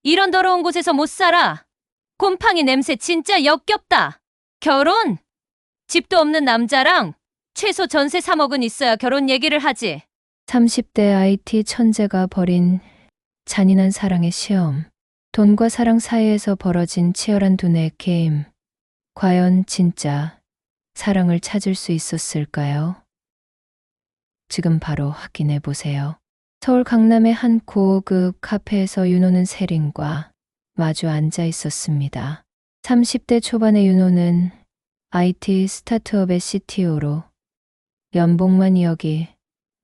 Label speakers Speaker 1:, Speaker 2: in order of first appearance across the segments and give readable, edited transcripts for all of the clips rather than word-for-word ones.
Speaker 1: 이런 더러운 곳에서 못 살아. 곰팡이 냄새 진짜 역겹다. 결혼? 집도 없는 남자랑 최소 전세 3억은 있어야 결혼 얘기를 하지.
Speaker 2: 30대 IT 천재가 벌인 잔인한 사랑의 시험. 돈과 사랑 사이에서 벌어진 치열한 두뇌 게임. 과연 진짜 사랑을 찾을 수 있었을까요? 지금 바로 확인해 보세요. 서울 강남의 한 고급 카페에서 윤호는 세린과 마주 앉아 있었습니다. 30대 초반의 윤호는 IT 스타트업의 CTO로 연봉만 2억이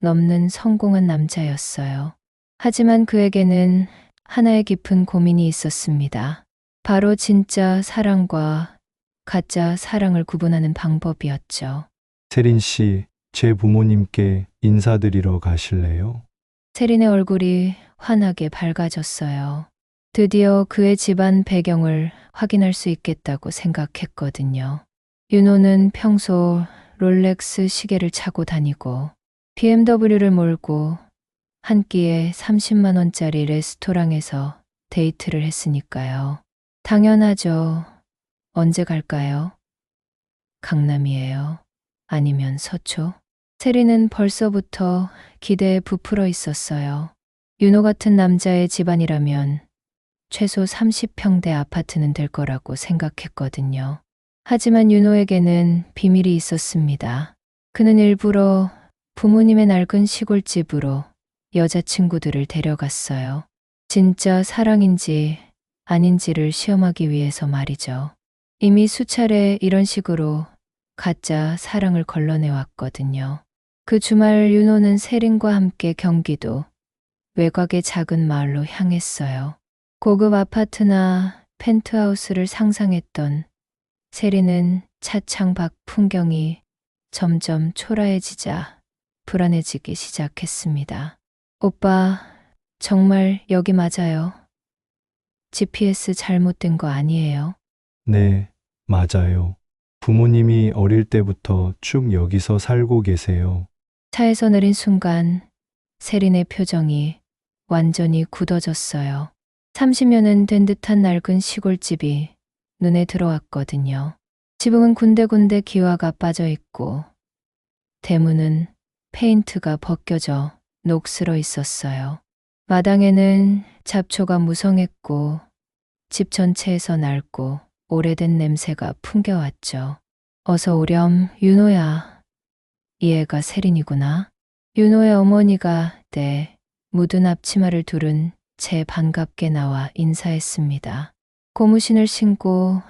Speaker 2: 넘는 성공한 남자였어요. 하지만 그에게는 하나의 깊은 고민이 있었습니다. 바로 진짜 사랑과 가짜 사랑을 구분하는 방법이었죠.
Speaker 3: 세린 씨, 제 부모님께 인사드리러 가실래요?
Speaker 2: 세린의 얼굴이 환하게 밝아졌어요. 드디어 그의 집안 배경을 확인할 수 있겠다고 생각했거든요. 윤호는 평소 롤렉스 시계를 차고 다니고 BMW를 몰고 한 끼에 30만 원짜리 레스토랑에서 데이트를 했으니까요. 당연하죠. 언제 갈까요? 강남이에요. 아니면 서초? 세리는 벌써부터 기대에 부풀어 있었어요. 윤호 같은 남자의 집안이라면 최소 30평대 아파트는 될 거라고 생각했거든요. 하지만 윤호에게는 비밀이 있었습니다. 그는 일부러 부모님의 낡은 시골집으로 여자친구들을 데려갔어요. 진짜 사랑인지 아닌지를 시험하기 위해서 말이죠. 이미 수차례 이런 식으로 가짜 사랑을 걸러내 왔거든요. 그 주말 윤호는 세린과 함께 경기도 외곽의 작은 마을로 향했어요. 고급 아파트나 펜트하우스를 상상했던 세린은 차창 밖 풍경이 점점 초라해지자 불안해지기 시작했습니다. 오빠, 정말 여기 맞아요? GPS 잘못된 거 아니에요?
Speaker 3: 네, 맞아요. 부모님이 어릴 때부터 쭉 여기서 살고 계세요.
Speaker 2: 차에서 내린 순간 세린의 표정이 완전히 굳어졌어요. 30년은 된 듯한 낡은 시골집이 눈에 들어왔거든요. 지붕은 군데군데 기와가 빠져 있고 대문은 페인트가 벗겨져 녹슬어 있었어요. 마당에는 잡초가 무성했고 집 전체에서 낡고 오래된 냄새가 풍겨왔죠. 어서 오렴, 윤호야. 이 애가 세린이구나. 윤호의 어머니가 묻은 앞치마를 두른 채 반갑게 나와 인사했습니다. 고무신을 신고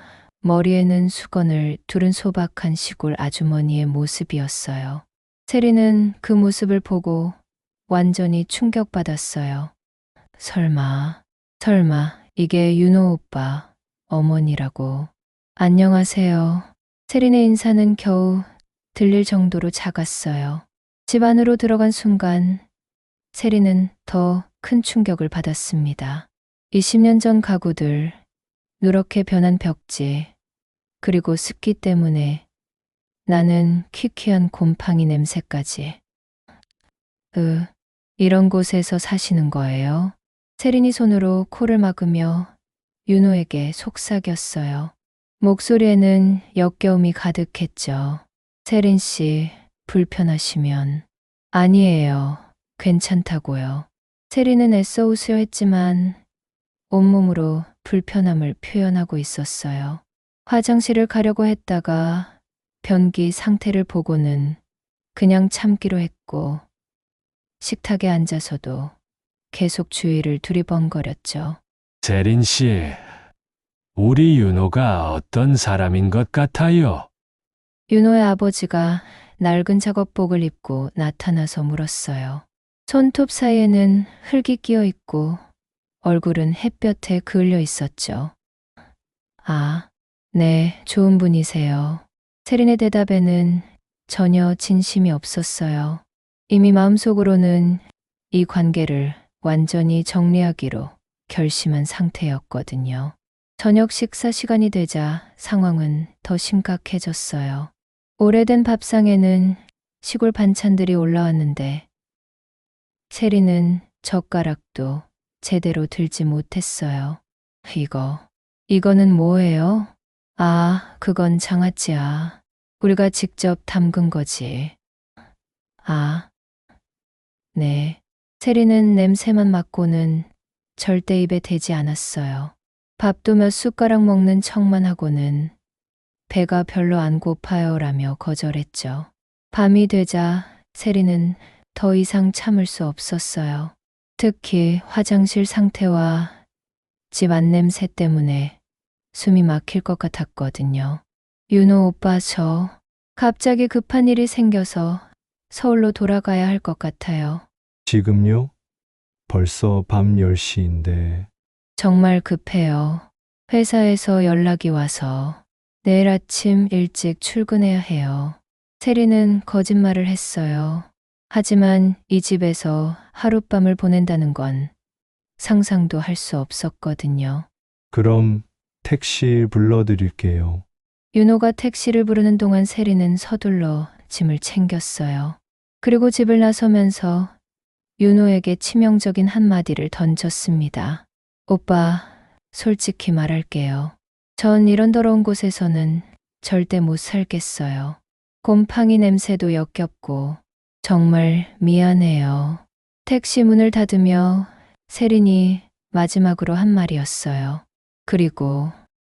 Speaker 2: 머리에는 수건을 두른 소박한 시골 아주머니의 모습이었어요. 세린은 그 모습을 보고 완전히 충격받았어요. 설마 이게 윤호 오빠 어머니라고. 안녕하세요. 세린의 인사는 겨우 들릴 정도로 작았어요. 집 안으로 들어간 순간 세린은 더 큰 충격을 받았습니다. 20년 전 가구들, 누렇게 변한 벽지, 그리고 습기 때문에 나는 퀴퀴한 곰팡이 냄새까지. 이런 곳에서 사시는 거예요? 세린이 손으로 코를 막으며 윤호에게 속삭였어요. 목소리에는 역겨움이 가득했죠. 세린 씨, 불편하시면. 아니에요. 괜찮다고요. 세린은 애써 웃으려 했지만 온몸으로 불편함을 표현하고 있었어요. 화장실을 가려고 했다가 변기 상태를 보고는 그냥 참기로 했고 식탁에 앉아서도 계속 주위를 두리번거렸죠.
Speaker 4: 세린 씨, 우리 윤호가 어떤 사람인 것 같아요?
Speaker 2: 윤호의 아버지가 낡은 작업복을 입고 나타나서 물었어요. 손톱 사이에는 흙이 끼어 있고 얼굴은 햇볕에 그을려 있었죠. 아, 네, 좋은 분이세요. 세린의 대답에는 전혀 진심이 없었어요. 이미 마음속으로는 이 관계를 완전히 정리하기로 결심한 상태였거든요. 저녁 식사 시간이 되자 상황은 더 심각해졌어요. 오래된 밥상에는 시골 반찬들이 올라왔는데 세린은 젓가락도 제대로 들지 못했어요. 이거는 뭐예요? 아, 그건 장아찌야. 우리가 직접 담근 거지. 아, 네. 세리는 냄새만 맡고는 절대 입에 대지 않았어요. 밥도 몇 숟가락 먹는 척만 하고는 배가 별로 안 고파요라며 거절했죠. 밤이 되자 세리는 더 이상 참을 수 없었어요. 특히 화장실 상태와 집 안냄새 때문에 숨이 막힐 것 같았거든요. 윤호 오빠, 저 갑자기 급한 일이 생겨서 서울로 돌아가야 할 것 같아요.
Speaker 3: 지금요? 벌써 밤 10시인데.
Speaker 2: 정말 급해요. 회사에서 연락이 와서 내일 아침 일찍 출근해야 해요. 세리는 거짓말을 했어요. 하지만 이 집에서 하룻밤을 보낸다는 건 상상도 할 수 없었거든요.
Speaker 3: 그럼 택시 불러드릴게요.
Speaker 2: 윤호가 택시를 부르는 동안 세리는 서둘러 짐을 챙겼어요. 그리고 집을 나서면서 윤호에게 치명적인 한마디를 던졌습니다. 오빠, 솔직히 말할게요. 전 이런 더러운 곳에서는 절대 못 살겠어요. 곰팡이 냄새도 역겹고 정말 미안해요. 택시 문을 닫으며 세린이 마지막으로 한 말이었어요. 그리고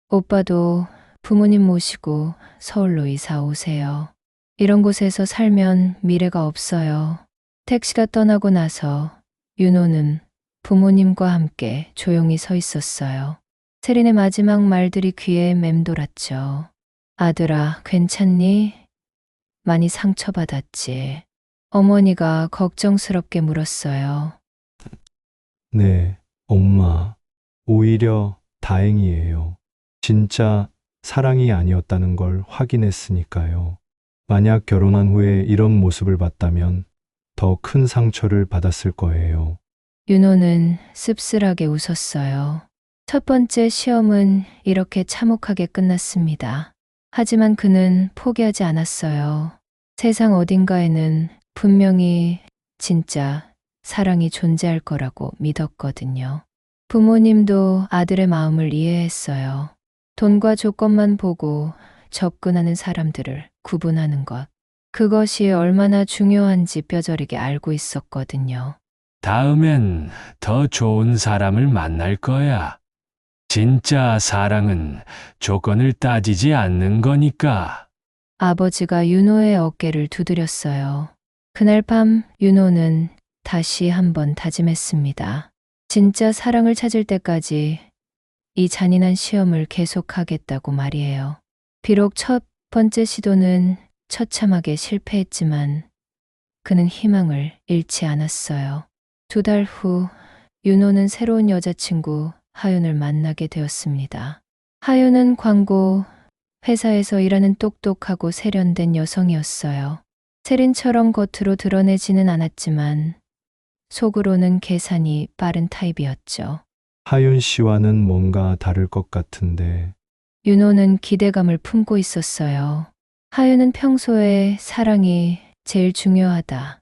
Speaker 2: 오빠도 부모님 모시고 서울로 이사 오세요. 이런 곳에서 살면 미래가 없어요. 택시가 떠나고 나서 윤호는 부모님과 함께 조용히 서 있었어요. 세린의 마지막 말들이 귀에 맴돌았죠. 아들아, 괜찮니? 많이 상처받았지. 어머니가 걱정스럽게 물었어요.
Speaker 3: 네, 엄마. 오히려 다행이에요. 진짜 사랑이 아니었다는 걸 확인했으니까요. 만약 결혼한 후에 이런 모습을 봤다면 더 큰 상처를 받았을 거예요.
Speaker 2: 윤호는 씁쓸하게 웃었어요. 첫 번째 시험은 이렇게 참혹하게 끝났습니다. 하지만 그는 포기하지 않았어요. 세상 어딘가에는 분명히 진짜 사랑이 존재할 거라고 믿었거든요. 부모님도 아들의 마음을 이해했어요. 돈과 조건만 보고 접근하는 사람들을 구분하는 것. 그것이 얼마나 중요한지 뼈저리게 알고 있었거든요.
Speaker 4: 다음엔 더 좋은 사람을 만날 거야. 진짜 사랑은 조건을 따지지 않는 거니까.
Speaker 2: 아버지가 윤호의 어깨를 두드렸어요. 그날 밤 윤호는 다시 한번 다짐했습니다. 진짜 사랑을 찾을 때까지 이 잔인한 시험을 계속하겠다고 말이에요. 비록 첫 번째 시도는 처참하게 실패했지만 그는 희망을 잃지 않았어요. 2달 후 윤호는 새로운 여자친구 하윤을 만나게 되었습니다. 하윤은 광고 회사에서 일하는 똑똑하고 세련된 여성이었어요. 세린처럼 겉으로 드러내지는 않았지만 속으로는 계산이 빠른 타입이었죠.
Speaker 3: 하윤 씨와는 뭔가 다를 것 같은데.
Speaker 2: 윤호는 기대감을 품고 있었어요. 하윤은 평소에 사랑이 제일 중요하다.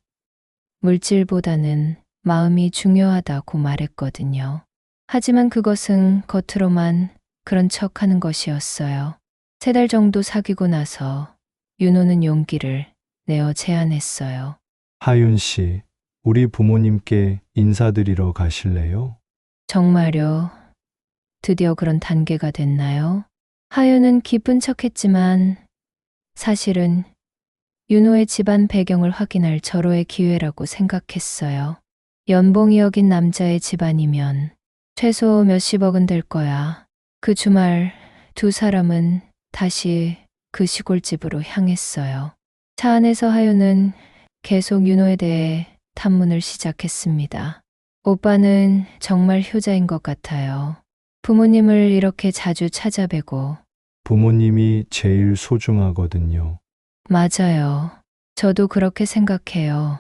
Speaker 2: 물질보다는 마음이 중요하다고 말했거든요. 하지만 그것은 겉으로만 그런 척하는 것이었어요. 3달 정도 사귀고 나서 윤호는 용기를 내어 제안했어요.
Speaker 3: 하윤 씨, 우리 부모님께 인사드리러 가실래요?
Speaker 2: 정말요? 드디어 그런 단계가 됐나요? 하윤은 기쁜 척했지만 사실은 윤호의 집안 배경을 확인할 절호의 기회라고 생각했어요. 연봉이 여긴 남자의 집안이면 최소 몇십억은 될 거야. 그 주말 2사람은 다시 그 시골집으로 향했어요. 차 안에서 하윤은 계속 윤호에 대해 탐문을 시작했습니다. 오빠는 정말 효자인 것 같아요. 부모님을 이렇게 자주 찾아뵈고.
Speaker 3: 부모님이 제일 소중하거든요.
Speaker 2: 맞아요. 저도 그렇게 생각해요.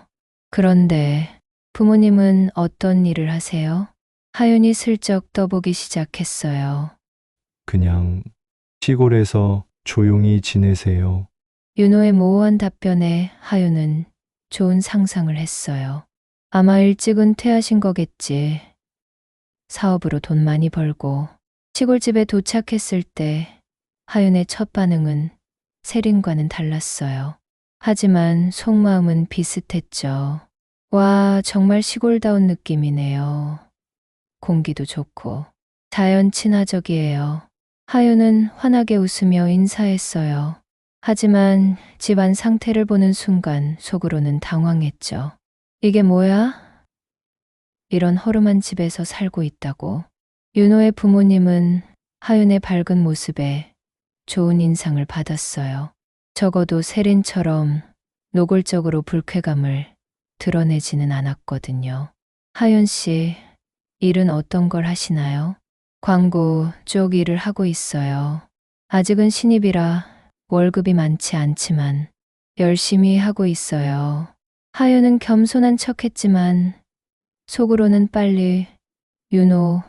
Speaker 2: 그런데 부모님은 어떤 일을 하세요? 하윤이 슬쩍 떠보기 시작했어요.
Speaker 3: 그냥 시골에서 조용히 지내세요.
Speaker 2: 윤호의 모호한 답변에 하윤은 좋은 상상을 했어요. 아마 일찍 은퇴하신 거겠지. 사업으로 돈 많이 벌고 시골집에 도착했을 때 하윤의 첫 반응은 세린과는 달랐어요. 하지만 속마음은 비슷했죠. 와, 정말 시골다운 느낌이네요. 공기도 좋고 자연 친화적이에요. 하윤은 환하게 웃으며 인사했어요. 하지만 집안 상태를 보는 순간 속으로는 당황했죠. 이게 뭐야? 이런 허름한 집에서 살고 있다고. 윤호의 부모님은 하윤의 밝은 모습에 좋은 인상을 받았어요. 적어도 세린처럼 노골적으로 불쾌감을 드러내지는 않았거든요. 하윤 씨, 일은 어떤 걸 하시나요? 광고 쪽 일을 하고 있어요. 아직은 신입이라 월급이 많지 않지만 열심히 하고 있어요. 하윤은 겸손한 척했지만 속으로는 빨리 윤호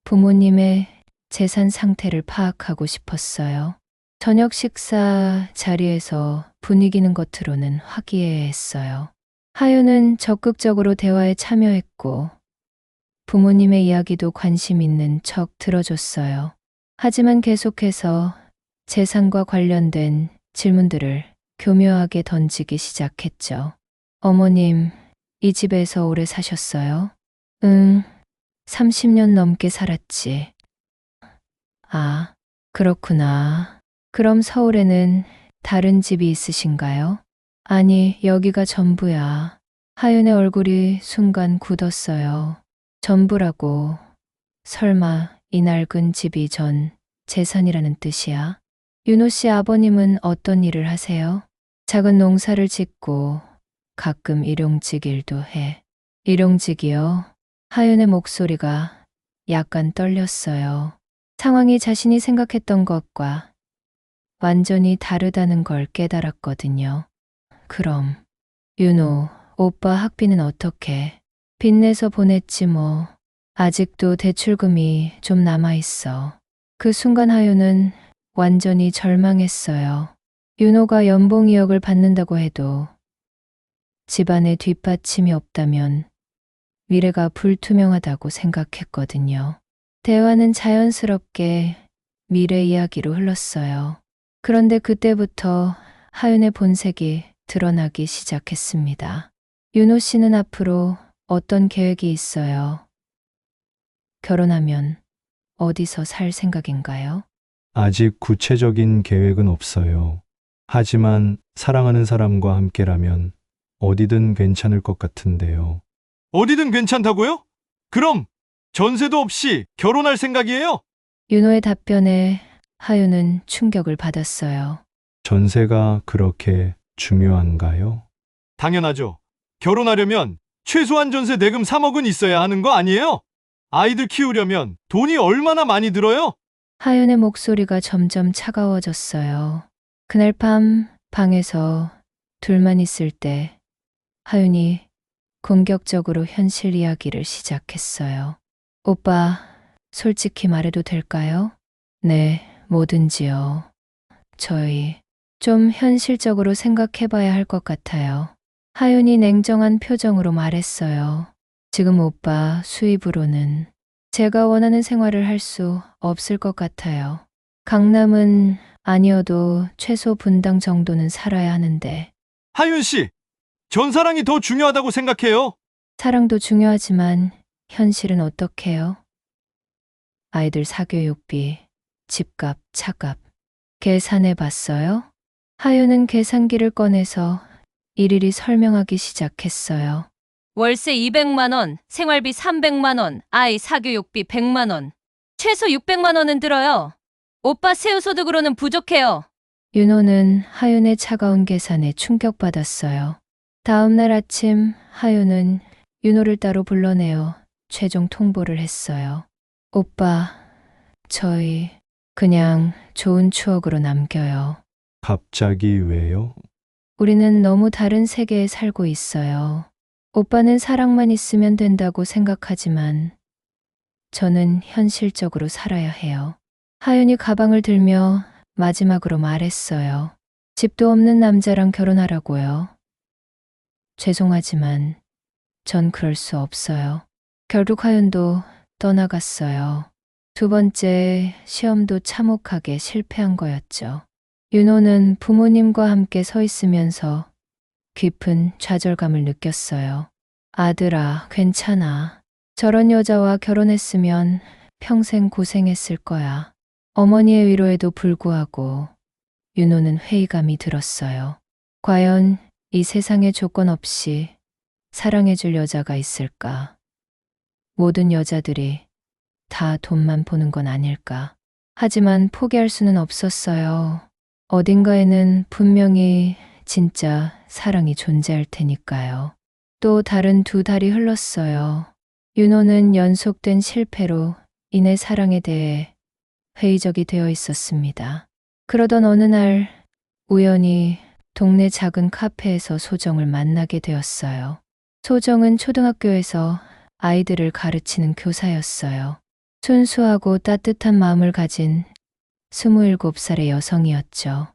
Speaker 2: 부모님의 재산 상태를 파악하고 싶었어요. 저녁 식사 자리에서 분위기는 겉으로는 화기애애했어요. 하윤은 적극적으로 대화에 참여했고 부모님의 이야기도 관심 있는 척 들어줬어요. 하지만 계속해서 재산과 관련된 질문들을 교묘하게 던지기 시작했죠. 어머님, 이 집에서 오래 사셨어요? 응, 30년 넘게 살았지. 아, 그렇구나. 그럼 서울에는 다른 집이 있으신가요? 아니, 여기가 전부야. 하윤의 얼굴이 순간 굳었어요. 전부라고. 설마 이 낡은 집이 전 재산이라는 뜻이야? 윤호 씨 아버님은 어떤 일을 하세요? 작은 농사를 짓고 가끔 일용직 일도 해. 일용직이요? 하윤의 목소리가 약간 떨렸어요. 상황이 자신이 생각했던 것과 완전히 다르다는 걸 깨달았거든요. 그럼 윤호, 오빠 학비는 어떻게? 빚내서 보냈지 뭐. 아직도 대출금이 좀 남아있어. 그 순간 하윤은 완전히 절망했어요. 윤호가 연봉 2억을 받는다고 해도 집안에 뒷받침이 없다면 미래가 불투명하다고 생각했거든요. 대화는 자연스럽게 미래 이야기로 흘렀어요. 그런데 그때부터 하윤의 본색이 드러나기 시작했습니다. 윤호 씨는 앞으로 어떤 계획이 있어요? 결혼하면 어디서 살 생각인가요?
Speaker 3: 아직 구체적인 계획은 없어요. 하지만 사랑하는 사람과 함께라면 어디든 괜찮을 것 같은데요.
Speaker 5: 어디든 괜찮다고요? 그럼 전세도 없이 결혼할 생각이에요?
Speaker 2: 윤호의 답변에 하윤은 충격을 받았어요.
Speaker 3: 전세가 그렇게 중요한가요?
Speaker 5: 당연하죠. 결혼하려면 최소한 전세 내금 3억은 있어야 하는 거 아니에요? 아이들 키우려면 돈이 얼마나 많이 들어요?
Speaker 2: 하윤의 목소리가 점점 차가워졌어요. 그날 밤 방에서 둘만 있을 때 하윤이 공격적으로 현실 이야기를 시작했어요. 오빠, 솔직히 말해도 될까요? 네, 뭐든지요. 저희 좀 현실적으로 생각해봐야 할 것 같아요. 하윤이 냉정한 표정으로 말했어요. 지금 오빠 수입으로는 제가 원하는 생활을 할 수 없을 것 같아요. 강남은 아니어도 최소 분당 정도는 살아야 하는데.
Speaker 5: 하윤 씨, 전 사랑이 더 중요하다고 생각해요.
Speaker 2: 사랑도 중요하지만 현실은 어떡해요? 아이들 사교육비, 집값, 차값 계산해 봤어요? 하윤은 계산기를 꺼내서 일일이 설명하기 시작했어요.
Speaker 1: 월세 200만 원, 생활비 300만 원, 아이 사교육비 100만 원. 최소 600만 원은 들어요. 오빠 세후소득으로는 부족해요.
Speaker 2: 윤호는 하윤의 차가운 계산에 충격받았어요. 다음 날 아침 하윤은 윤호를 따로 불러내어 최종 통보를 했어요. 오빠, 저희 그냥 좋은 추억으로 남겨요.
Speaker 3: 갑자기 왜요?
Speaker 2: 우리는 너무 다른 세계에 살고 있어요. 오빠는 사랑만 있으면 된다고 생각하지만 저는 현실적으로 살아야 해요. 하윤이 가방을 들며 마지막으로 말했어요. 집도 없는 남자랑 결혼하라고요. 죄송하지만 전 그럴 수 없어요. 결국 하윤도 떠나갔어요. 두 번째 시험도 참혹하게 실패한 거였죠. 윤호는 부모님과 함께 서 있으면서 깊은 좌절감을 느꼈어요. 아들아, 괜찮아. 저런 여자와 결혼했으면 평생 고생했을 거야. 어머니의 위로에도 불구하고 윤호는 회의감이 들었어요. 과연 이 세상에 조건 없이 사랑해줄 여자가 있을까? 모든 여자들이 다 돈만 보는 건 아닐까? 하지만 포기할 수는 없었어요. 어딘가에는 분명히 진짜 사랑이 존재할 테니까요. 또 다른 두 달이 흘렀어요. 윤호는 연속된 실패로 인해 사랑에 대해 회의적이 되어 있었습니다. 그러던 어느 날 우연히 동네 작은 카페에서 소정을 만나게 되었어요. 소정은 초등학교에서 아이들을 가르치는 교사였어요. 순수하고 따뜻한 마음을 가진 27살의 여성이었죠.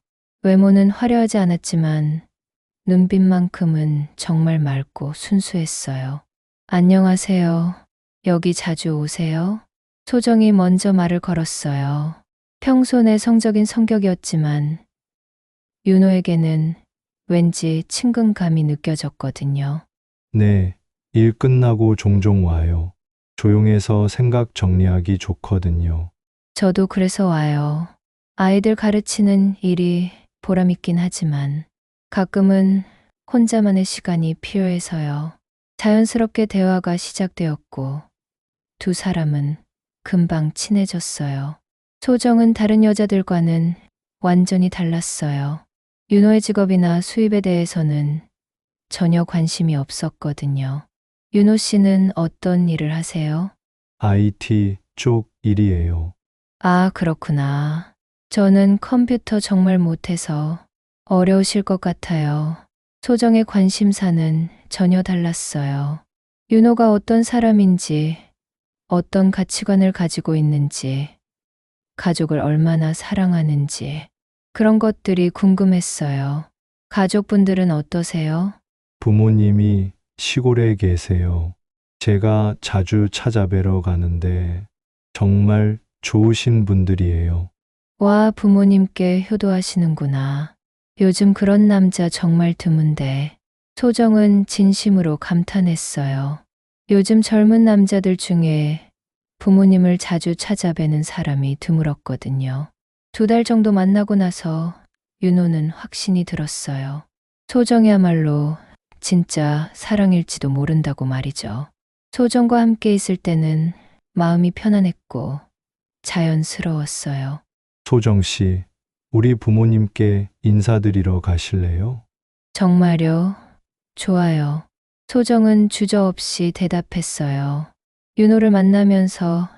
Speaker 2: 외모는 화려하지 않았지만 눈빛만큼은 정말 맑고 순수했어요. 안녕하세요. 여기 자주 오세요? 소정이 먼저 말을 걸었어요. 평소 내성적인 성격이었지만 윤호에게는 왠지 친근감이 느껴졌거든요.
Speaker 3: 네, 일 끝나고 종종 와요. 조용해서 생각 정리하기 좋거든요.
Speaker 2: 저도 그래서 와요. 아이들 가르치는 일이 보람있긴 하지만 가끔은 혼자만의 시간이 필요해서요. 자연스럽게 대화가 시작되었고 두 사람은 금방 친해졌어요. 소정은 다른 여자들과는 완전히 달랐어요. 윤호의 직업이나 수입에 대해서는 전혀 관심이 없었거든요. 윤호 씨는 어떤 일을 하세요?
Speaker 3: IT 쪽 일이에요.
Speaker 2: 아, 그렇구나. 저는 컴퓨터 정말 못해서 어려우실 것 같아요. 소정의 관심사는 전혀 달랐어요. 윤호가 어떤 사람인지, 어떤 가치관을 가지고 있는지, 가족을 얼마나 사랑하는지, 그런 것들이 궁금했어요. 가족분들은 어떠세요?
Speaker 3: 부모님이 시골에 계세요. 제가 자주 찾아뵈러 가는데 정말 좋으신 분들이에요.
Speaker 2: 와, 부모님께 효도하시는구나. 요즘 그런 남자 정말 드문데. 소정은 진심으로 감탄했어요. 요즘 젊은 남자들 중에 부모님을 자주 찾아뵈는 사람이 드물었거든요. 2달 정도 만나고 나서 윤호는 확신이 들었어요. 소정이야말로 진짜 사랑일지도 모른다고 말이죠. 소정과 함께 있을 때는 마음이 편안했고 자연스러웠어요.
Speaker 3: 소정 씨, 우리 부모님께 인사드리러 가실래요?
Speaker 2: 정말요? 좋아요. 소정은 주저없이 대답했어요. 윤호를 만나면서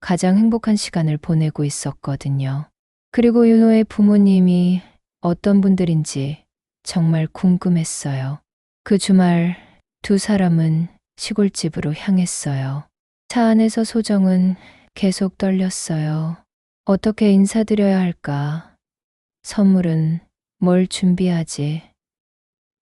Speaker 2: 가장 행복한 시간을 보내고 있었거든요. 그리고 윤호의 부모님이 어떤 분들인지 정말 궁금했어요. 그 주말 두 사람은 시골집으로 향했어요. 차 안에서 소정은 계속 떨렸어요. 어떻게 인사드려야 할까? 선물은 뭘 준비하지?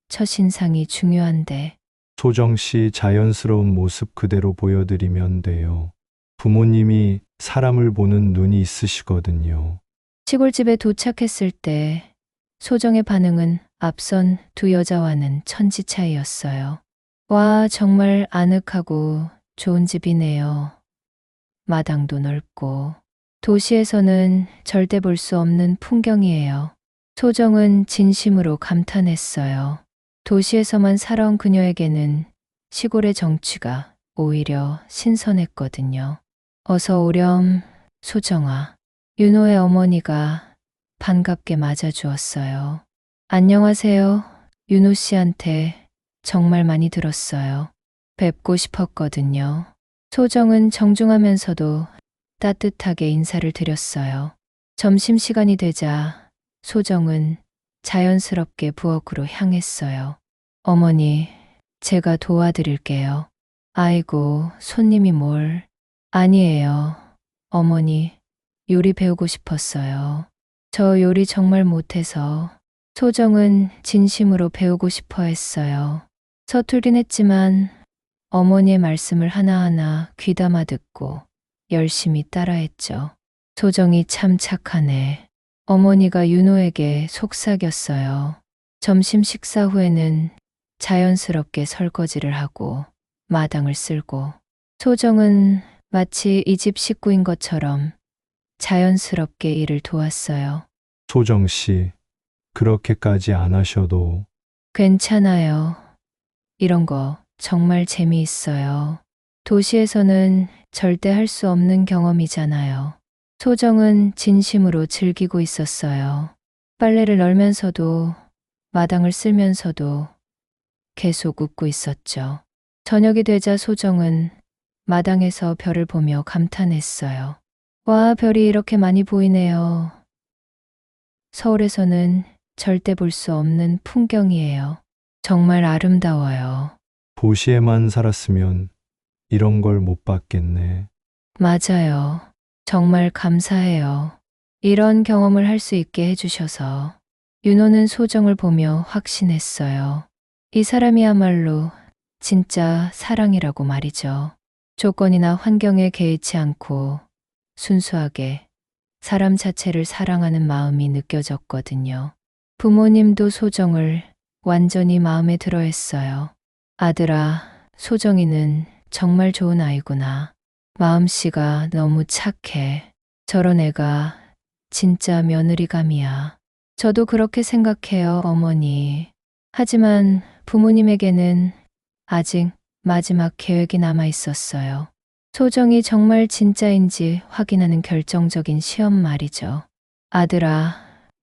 Speaker 2: 첫인상이 중요한데.
Speaker 3: 소정 씨 자연스러운 모습 그대로 보여드리면 돼요. 부모님이 사람을 보는 눈이 있으시거든요.
Speaker 2: 시골집에 도착했을 때 소정의 반응은 앞선 두 여자와는 천지 차이였어요. 와, 정말 아늑하고 좋은 집이네요. 마당도 넓고 도시에서는 절대 볼 수 없는 풍경이에요. 소정은 진심으로 감탄했어요. 도시에서만 살아온 그녀에게는 시골의 정취가 오히려 신선했거든요. 어서 오렴, 소정아. 윤호의 어머니가 반갑게 맞아주었어요. 안녕하세요. 윤호 씨한테 정말 많이 들었어요. 뵙고 싶었거든요. 소정은 정중하면서도 따뜻하게 인사를 드렸어요. 점심시간이 되자 소정은 자연스럽게 부엌으로 향했어요. 어머니, 제가 도와드릴게요. 아이고, 손님이 뭘. 아니에요. 어머니, 요리 배우고 싶었어요. 저 요리 정말 못해서. 소정은 진심으로 배우고 싶어 했어요. 서툴긴 했지만 어머니의 말씀을 하나하나 귀담아 듣고 열심히 따라했죠. 소정이 참 착하네. 어머니가 윤호에게 속삭였어요. 점심 식사 후에는 자연스럽게 설거지를 하고 마당을 쓸고 소정은 마치 이 집 식구인 것처럼 자연스럽게 일을 도왔어요.
Speaker 3: 소정 씨, 그렇게까지 안 하셔도
Speaker 2: 괜찮아요. 이런 거 정말 재미있어요. 도시에서는 절대 할 수 없는 경험이잖아요. 소정은 진심으로 즐기고 있었어요. 빨래를 널면서도 마당을 쓸면서도 계속 웃고 있었죠. 저녁이 되자 소정은 마당에서 별을 보며 감탄했어요. 와, 별이 이렇게 많이 보이네요. 서울에서는 절대 볼 수 없는 풍경이에요. 정말 아름다워요.
Speaker 3: 도시에만 살았으면 이런 걸 못 봤겠네.
Speaker 2: 맞아요. 정말 감사해요. 이런 경험을 할 수 있게 해주셔서. 윤호는 소정을 보며 확신했어요. 이 사람이야말로 진짜 사랑이라고 말이죠. 조건이나 환경에 개의치 않고 순수하게 사람 자체를 사랑하는 마음이 느껴졌거든요. 부모님도 소정을 완전히 마음에 들어 했어요. 아들아, 소정이는 정말 좋은 아이구나. 마음씨가 너무 착해. 저런 애가 진짜 며느리감이야. 저도 그렇게 생각해요, 어머니. 하지만 부모님에게는 아직 마지막 계획이 남아 있었어요. 소정이 정말 진짜인지 확인하는 결정적인 시험 말이죠. 아들아,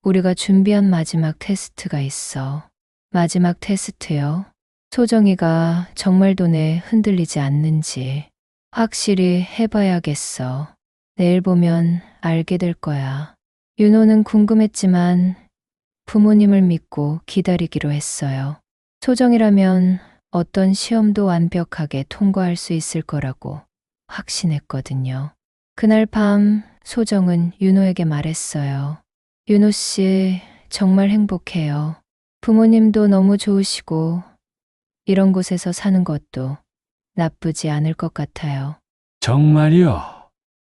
Speaker 2: 우리가 준비한 마지막 테스트가 있어. 마지막 테스트요? 소정이가 정말 돈에 흔들리지 않는지 확실히 해봐야겠어. 내일 보면 알게 될 거야. 윤호는 궁금했지만 부모님을 믿고 기다리기로 했어요. 소정이라면 어떤 시험도 완벽하게 통과할 수 있을 거라고 확신했거든요. 그날 밤 소정은 윤호에게 말했어요. 윤호 씨, 정말 행복해요. 부모님도 너무 좋으시고 이런 곳에서 사는 것도 나쁘지 않을 것 같아요.
Speaker 4: 정말요?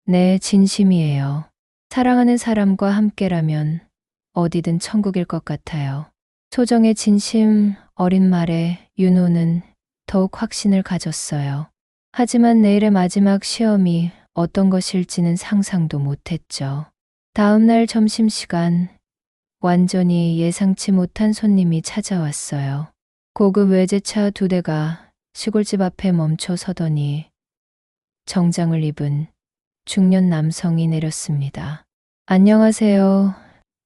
Speaker 2: 네, 진심이에요. 사랑하는 사람과 함께라면 어디든 천국일 것 같아요. 소정의 진심 어린 말에 윤호는 더욱 확신을 가졌어요. 하지만 내일의 마지막 시험이 어떤 것일지는 상상도 못했죠. 다음 날 점심시간, 완전히 예상치 못한 손님이 찾아왔어요. 고급 외제차 2대가 시골집 앞에 멈춰 서더니 정장을 입은 중년 남성이 내렸습니다. 안녕하세요.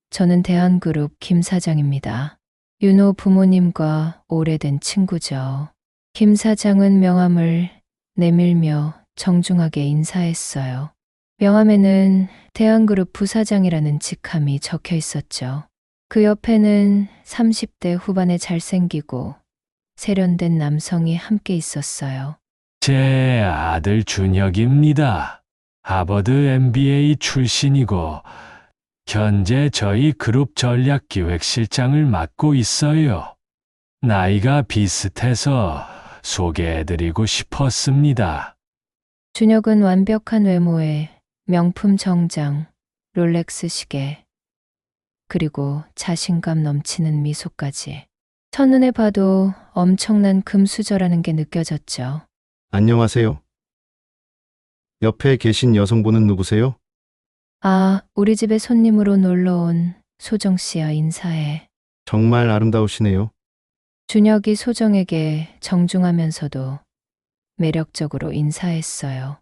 Speaker 2: 저는 대한그룹 김 사장입니다. 윤호 부모님과 오래된 친구죠. 김 사장은 명함을 내밀며 정중하게 인사했어요. 명함에는 대한그룹 부사장이라는 직함이 적혀 있었죠. 그 옆에는 30대 후반의 잘생기고 세련된 남성이 함께 있었어요.
Speaker 4: 제 아들 준혁입니다. 하버드 MBA 출신이고 현재 저희 그룹 전략기획실장을 맡고 있어요. 나이가 비슷해서 소개해드리고 싶었습니다.
Speaker 2: 준혁은 완벽한 외모에 명품 정장, 롤렉스 시계, 그리고 자신감 넘치는 미소까지. 첫눈에 봐도 엄청난 금수저라는 게 느껴졌죠.
Speaker 6: 안녕하세요. 옆에 계신 여성분은 누구세요?
Speaker 2: 아, 우리 집에 손님으로 놀러 온 소정 씨야, 인사해.
Speaker 6: 정말 아름다우시네요.
Speaker 2: 준혁이 소정에게 정중하면서도 매력적으로 인사했어요.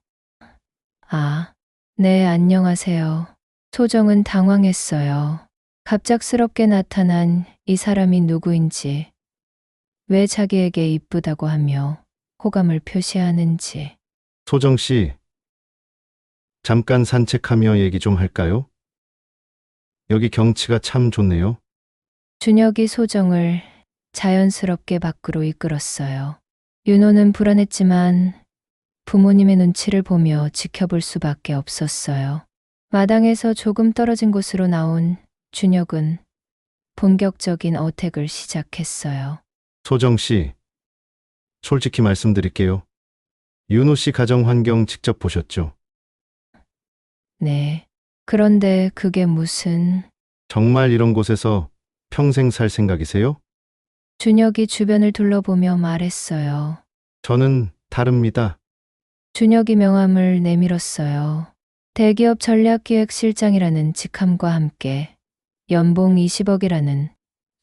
Speaker 2: 아, 네, 안녕하세요. 소정은 당황했어요. 갑작스럽게 나타난 이 사람이 누구인지, 왜 자기에게 이쁘다고 하며 호감을 표시하는지.
Speaker 6: 소정 씨, 잠깐 산책하며 얘기 좀 할까요? 여기 경치가 참 좋네요.
Speaker 2: 준혁이 소정을 자연스럽게 밖으로 이끌었어요. 윤호는 불안했지만 부모님의 눈치를 보며 지켜볼 수밖에 없었어요. 마당에서 조금 떨어진 곳으로 나온 준혁은 본격적인 어택을 시작했어요.
Speaker 6: 소정 씨, 솔직히 말씀드릴게요. 윤호 씨 가정 환경 직접 보셨죠?
Speaker 2: 네. 그런데 그게 무슨...
Speaker 6: 정말 이런 곳에서 평생 살 생각이세요?
Speaker 2: 준혁이 주변을 둘러보며 말했어요.
Speaker 6: 저는 다릅니다.
Speaker 2: 준혁이 명함을 내밀었어요. 대기업 전략기획실장이라는 직함과 함께 연봉 20억이라는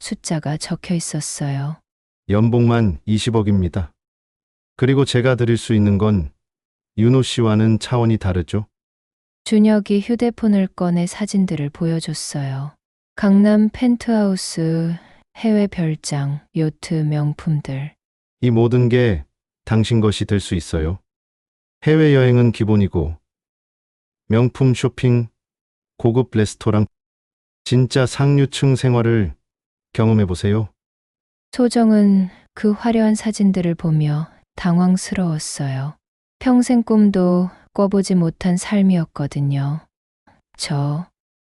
Speaker 2: 숫자가 적혀 있었어요.
Speaker 6: 연봉만 20억입니다. 그리고 제가 드릴 수 있는 건 윤호 씨와는 차원이 다르죠.
Speaker 2: 준혁이 휴대폰을 꺼내 사진들을 보여줬어요. 강남 펜트하우스, 해외 별장, 요트 명품들.
Speaker 6: 이 모든 게 당신 것이 될 수 있어요. 해외여행은 기본이고, 명품 쇼핑, 고급 레스토랑, 진짜 상류층 생활을 경험해 보세요.
Speaker 2: 소정은 그 화려한 사진들을 보며 당황스러웠어요. 평생 꿈도 꿔보지 못한 삶이었거든요.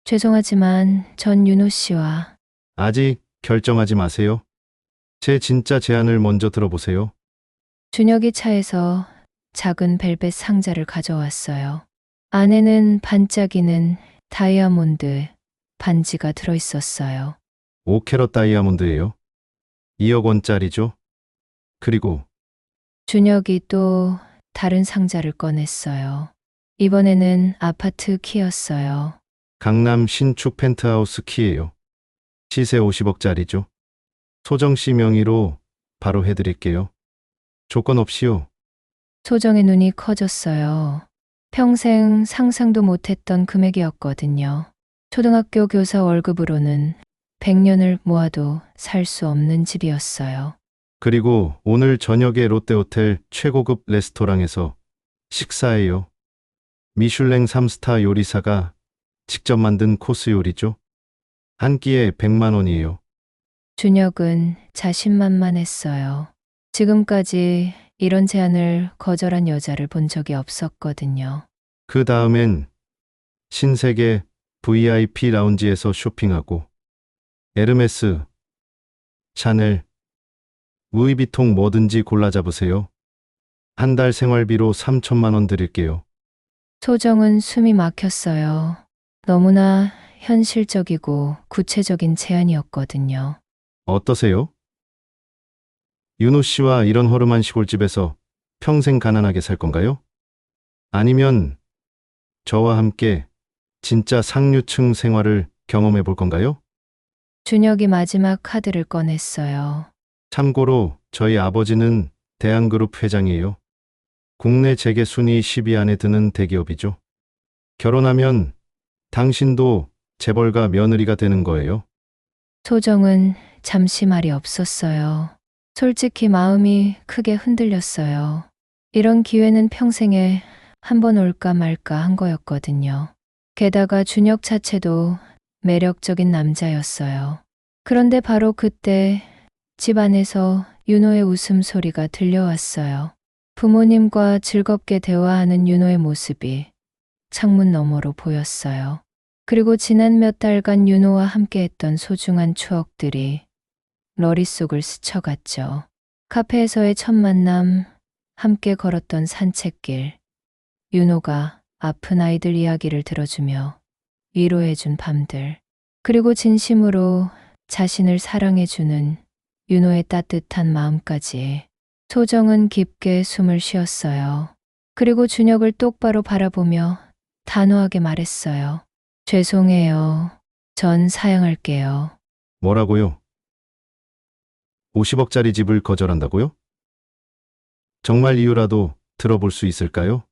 Speaker 2: 죄송하지만 전 윤호 씨와
Speaker 6: 아직 결정하지 마세요. 제 진짜 제안을 먼저 들어보세요.
Speaker 2: 준혁이 차에서 작은 벨벳 상자를 가져왔어요. 안에는 반짝이는 다이아몬드 반지가 들어있었어요.
Speaker 6: 5캐럿 다이아몬드예요. 2억 원짜리죠. 그리고
Speaker 2: 준혁이 또 다른 상자를 꺼냈어요. 이번에는 아파트 키였어요.
Speaker 6: 강남 신축 펜트하우스 키예요. 시세 50억짜리죠. 소정 씨 명의로 바로 해드릴게요. 조건 없이요.
Speaker 2: 소정의 눈이 커졌어요. 평생 상상도 못했던 금액이었거든요. 초등학교 교사 월급으로는 100년을 모아도 살 수 없는 집이었어요.
Speaker 6: 그리고 오늘 저녁에 롯데호텔 최고급 레스토랑에서 식사예요. 미슐랭 3스타 요리사가 직접 만든 코스 요리죠. 한 끼에 100만 원이에요.
Speaker 2: 준혁은 자신만만했어요. 지금까지 이런 제안을 거절한 여자를 본 적이 없었거든요.
Speaker 6: 그 다음엔 신세계 VIP 라운지에서 쇼핑하고 에르메스, 샤넬, 루이비통 뭐든지 골라 잡으세요. 한 달 생활비로 3천만 원 드릴게요.
Speaker 2: 소정은 숨이 막혔어요. 너무나 현실적이고 구체적인 제안이었거든요.
Speaker 6: 어떠세요? 윤호 씨와 이런 허름한 시골집에서 평생 가난하게 살 건가요? 아니면 저와 함께 진짜 상류층 생활을 경험해 볼 건가요?
Speaker 2: 준혁이 마지막 카드를 꺼냈어요.
Speaker 6: 참고로 저희 아버지는 대한그룹 회장이에요. 국내 재계 순위 10위 안에 드는 대기업이죠. 결혼하면 당신도 재벌가 며느리가 되는 거예요.
Speaker 2: 소정은 잠시 말이 없었어요. 솔직히 마음이 크게 흔들렸어요. 이런 기회는 평생에 한 번 올까 말까 한 거였거든요. 게다가 준혁 자체도 매력적인 남자였어요. 그런데 바로 그때 집 안에서 윤호의 웃음소리가 들려왔어요. 부모님과 즐겁게 대화하는 윤호의 모습이 창문 너머로 보였어요. 그리고 지난 몇 달간 윤호와 함께했던 소중한 추억들이 머릿속을 스쳐갔죠. 카페에서의 첫 만남, 함께 걸었던 산책길, 윤호가 아픈 아이들 이야기를 들어주며 위로해준 밤들, 그리고 진심으로 자신을 사랑해주는 윤호의 따뜻한 마음까지. 소정은 깊게 숨을 쉬었어요. 그리고 준혁을 똑바로 바라보며 단호하게 말했어요. 죄송해요. 전 사양할게요.
Speaker 6: 뭐라고요? 50억짜리 집을 거절한다고요? 정말 이유라도 들어볼 수 있을까요?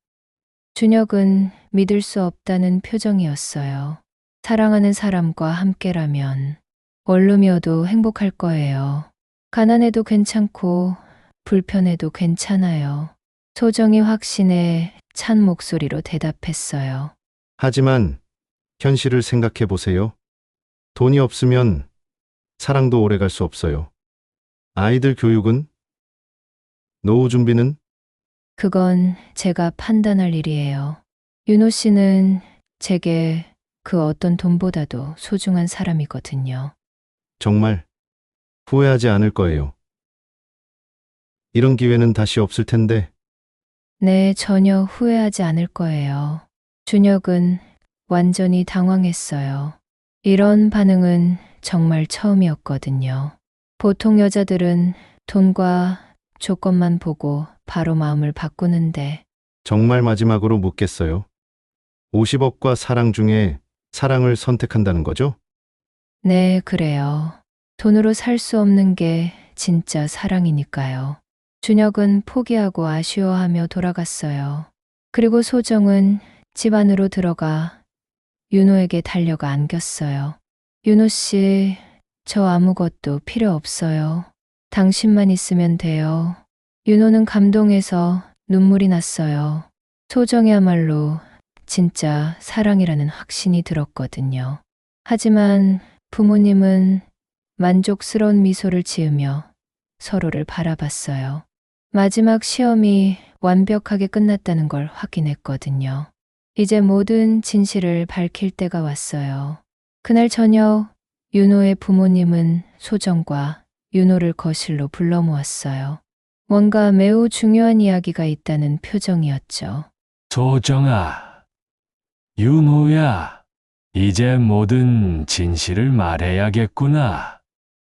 Speaker 2: 준혁은 믿을 수 없다는 표정이었어요. 사랑하는 사람과 함께라면 원룸이어도 행복할 거예요. 가난해도 괜찮고 불편해도 괜찮아요. 소정이 확신에 찬 목소리로 대답했어요.
Speaker 6: 하지만 현실을 생각해 보세요. 돈이 없으면 사랑도 오래 갈 수 없어요. 아이들 교육은? 노후 준비는?
Speaker 2: 그건 제가 판단할 일이에요. 윤호 씨는 제게 그 어떤 돈보다도 소중한 사람이거든요.
Speaker 6: 정말 후회하지 않을 거예요. 이런 기회는 다시 없을 텐데
Speaker 2: 네, 전혀 후회하지 않을 거예요. 준혁은 완전히 당황했어요. 이런 반응은 정말 처음이었거든요. 보통 여자들은 돈과 조건만 보고 바로 마음을 바꾸는데
Speaker 6: 정말 마지막으로 묻겠어요. 50억과 사랑 중에 사랑을 선택한다는 거죠?
Speaker 2: 네, 그래요. 돈으로 살 수 없는 게 진짜 사랑이니까요. 준혁은 포기하고 아쉬워하며 돌아갔어요. 그리고 소정은 집 안으로 들어가 윤호에게 달려가 안겼어요. 윤호 씨, 저 아무것도 필요 없어요. 당신만 있으면 돼요. 윤호는 감동해서 눈물이 났어요. 소정이야말로 진짜 사랑이라는 확신이 들었거든요. 하지만 부모님은 만족스러운 미소를 지으며 서로를 바라봤어요. 마지막 시험이 완벽하게 끝났다는 걸 확인했거든요. 이제 모든 진실을 밝힐 때가 왔어요. 그날 저녁 윤호의 부모님은 소정과 윤호를 거실로 불러 모았어요. 뭔가 매우 중요한 이야기가 있다는 표정이었죠.
Speaker 4: 소정아, 윤호야, 이제 모든 진실을 말해야겠구나.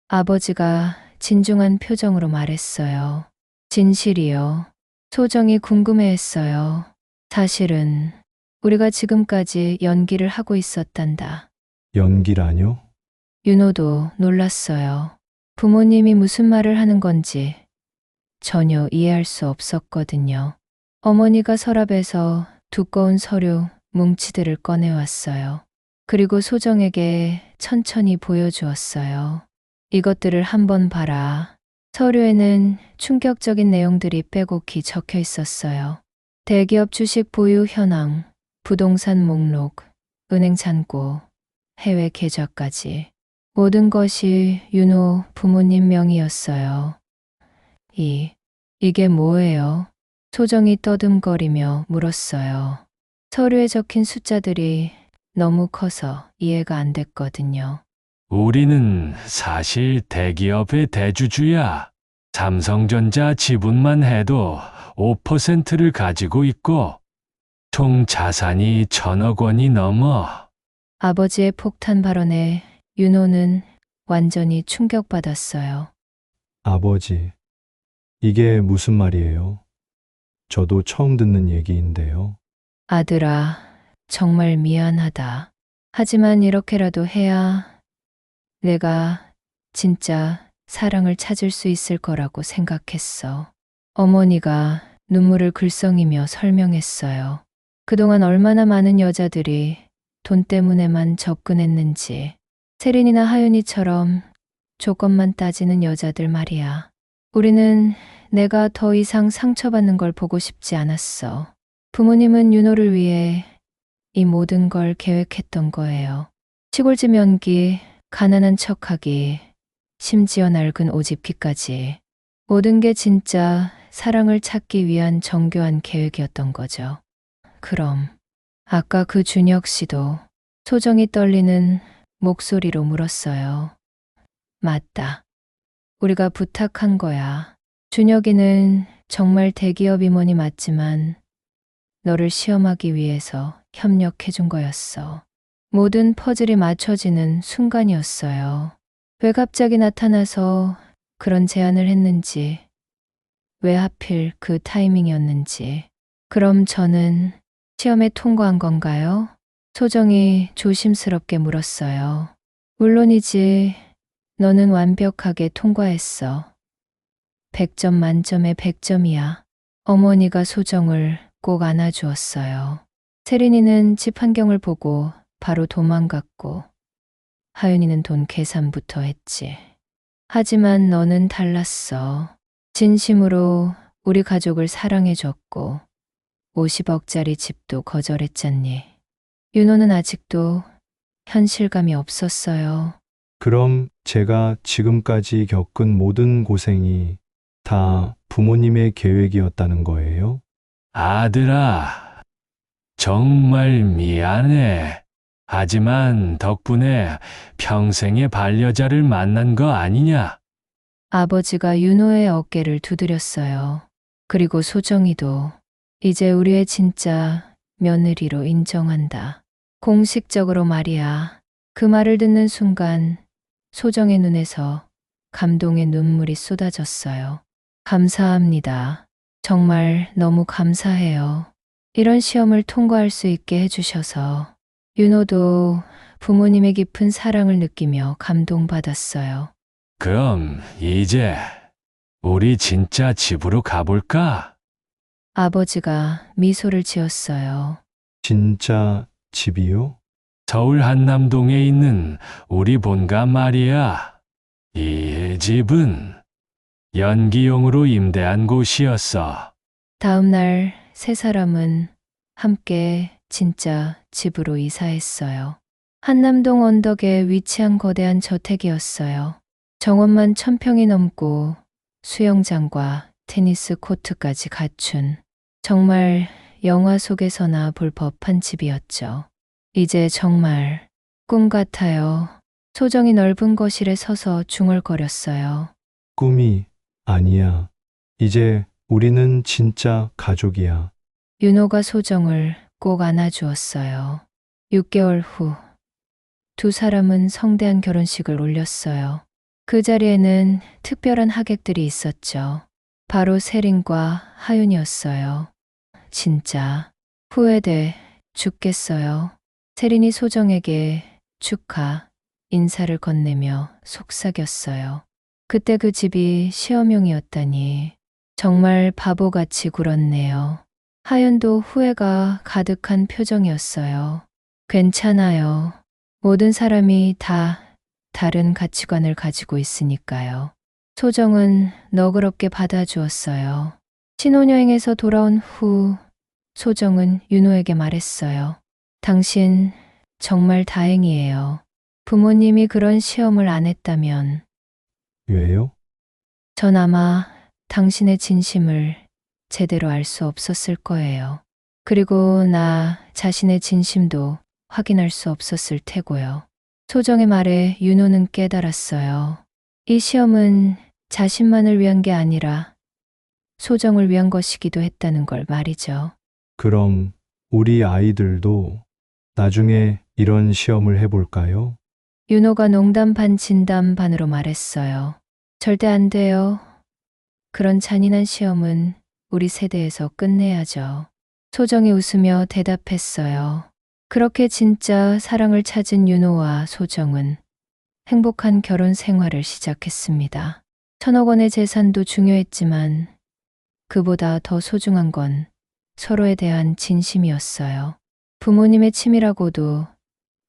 Speaker 2: 아버지가 진중한 표정으로 말했어요. 진실이요. 소정이 궁금해했어요. 사실은 우리가 지금까지 연기를 하고 있었단다.
Speaker 3: 연기라뇨?
Speaker 2: 윤호도 놀랐어요. 부모님이 무슨 말을 하는 건지 전혀 이해할 수 없었거든요. 어머니가 서랍에서 두꺼운 서류 뭉치들을 꺼내왔어요. 그리고 소정에게 천천히 보여주었어요. 이것들을 한번 봐라. 서류에는 충격적인 내용들이 빼곡히 적혀 있었어요. 대기업 주식 보유 현황, 부동산 목록, 은행 잔고, 해외 계좌까지. 모든 것이 윤호 부모님 명의였어요. 이게 뭐예요? 소정이 떠듬거리며 물었어요. 서류에 적힌 숫자들이 너무 커서 이해가 안 됐거든요.
Speaker 4: 우리는 사실 대기업의 대주주야. 삼성전자 지분만 해도 5%를 가지고 있고, 총 자산이 1,000억 원이 넘어.
Speaker 2: 아버지의 폭탄 발언에 윤호는 완전히 충격받았어요.
Speaker 3: 아버지, 이게 무슨 말이에요? 저도 처음 듣는 얘기인데요.
Speaker 2: 아들아, 정말 미안하다. 하지만 이렇게라도 해야 내가 진짜 사랑을 찾을 수 있을 거라고 생각했어. 어머니가 눈물을 글썽이며 설명했어요. 그동안 얼마나 많은 여자들이 돈 때문에만 접근했는지, 세린이나 하윤이처럼 조건만 따지는 여자들 말이야. 우리는 내가 더 이상 상처받는 걸 보고 싶지 않았어. 부모님은 윤호를 위해 이 모든 걸 계획했던 거예요. 시골집 연기, 가난한 척하기, 심지어 낡은 오집기까지. 모든 게 진짜 사랑을 찾기 위한 정교한 계획이었던 거죠. 그럼 아까 그 준혁 씨도 소정이 떨리는 목소리로 물었어요. 맞다. 우리가 부탁한 거야. 준혁이는 정말 대기업 임원이 맞지만 너를 시험하기 위해서 협력해 준 거였어. 모든 퍼즐이 맞춰지는 순간이었어요. 왜 갑자기 나타나서 그런 제안을 했는지, 왜 하필 그 타이밍이었는지. 그럼 저는 시험에 통과한 건가요? 소정이 조심스럽게 물었어요. 물론이지. 너는 완벽하게 통과했어. 100점 만점에 100점이야. 어머니가 소정을 꼭 안아주었어요. 세린이는 집 환경을 보고 바로 도망갔고, 하윤이는 돈 계산부터 했지. 하지만 너는 달랐어. 진심으로 우리 가족을 사랑해줬고 50억짜리 집도 거절했잖니. 윤호는 아직도 현실감이 없었어요.
Speaker 3: 그럼 제가 지금까지 겪은 모든 고생이 다 부모님의 계획이었다는 거예요?
Speaker 4: 아들아, 정말 미안해. 하지만 덕분에 평생의 반려자를 만난 거 아니냐?
Speaker 2: 아버지가 윤호의 어깨를 두드렸어요. 그리고 소정이도 이제 우리의 진짜 며느리로 인정한다. 공식적으로 말이야. 그 말을 듣는 순간 소정의 눈에서 감동의 눈물이 쏟아졌어요. 감사합니다. 정말 너무 감사해요. 이런 시험을 통과할 수 있게 해주셔서 윤호도 부모님의 깊은 사랑을 느끼며 감동받았어요.
Speaker 4: 그럼 이제 우리 진짜 집으로 가볼까?
Speaker 2: 아버지가 미소를 지었어요.
Speaker 3: 진짜 집이요?
Speaker 4: 서울 한남동에 있는 우리 본가 말이야. 이 집은 연기용으로 임대한 곳이었어.
Speaker 2: 다음 날 세 사람은 함께 진짜 집으로 이사했어요. 한남동 언덕에 위치한 거대한 저택이었어요. 정원만 1000평이 넘고 수영장과 테니스 코트까지 갖춘 정말 영화 속에서나 볼 법한 집이었죠. 이제 정말 꿈 같아요. 소정이 넓은 거실에 서서 중얼거렸어요.
Speaker 3: 꿈이 아니야. 이제 우리는 진짜 가족이야.
Speaker 2: 윤호가 소정을 꼭 안아주었어요. 6개월 후, 두 사람은 성대한 결혼식을 올렸어요. 그 자리에는 특별한 하객들이 있었죠. 바로 세린과 하윤이었어요. 진짜 후회돼 죽겠어요. 세린이 소정에게 축하, 인사를 건네며 속삭였어요. 그때 그 집이 시험용이었다니 정말 바보같이 굴었네요. 하윤도 후회가 가득한 표정이었어요. 괜찮아요. 모든 사람이 다 다른 가치관을 가지고 있으니까요. 소정은 너그럽게 받아주었어요. 신혼여행에서 돌아온 후 소정은 윤호에게 말했어요. 당신 정말 다행이에요. 부모님이 그런 시험을 안 했다면
Speaker 3: 왜요?
Speaker 2: 전 아마 당신의 진심을 제대로 알 수 없었을 거예요. 그리고 나 자신의 진심도 확인할 수 없었을 테고요. 소정의 말에 윤호는 깨달았어요. 이 시험은 자신만을 위한 게 아니라 소정을 위한 것이기도 했다는 걸 말이죠.
Speaker 3: 그럼 우리 아이들도 나중에 이런 시험을 해볼까요?
Speaker 2: 윤호가 농담 반 진담 반으로 말했어요. 절대 안 돼요. 그런 잔인한 시험은 우리 세대에서 끝내야죠. 소정이 웃으며 대답했어요. 그렇게 진짜 사랑을 찾은 윤호와 소정은 행복한 결혼 생활을 시작했습니다. 1000억 원의 재산도 중요했지만 그보다 더 소중한 건 서로에 대한 진심이었어요. 부모님의 치밀하고도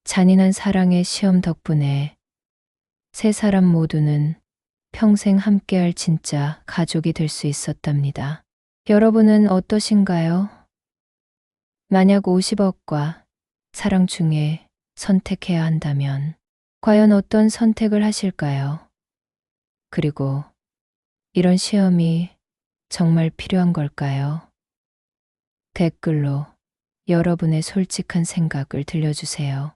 Speaker 2: 잔인한 사랑의 시험 덕분에 세 사람 모두는 평생 함께할 진짜 가족이 될 수 있었답니다. 여러분은 어떠신가요? 만약 50억과 사랑 중에 선택해야 한다면 과연 어떤 선택을 하실까요? 그리고 이런 시험이 정말 필요한 걸까요? 댓글로 여러분의 솔직한 생각을 들려주세요.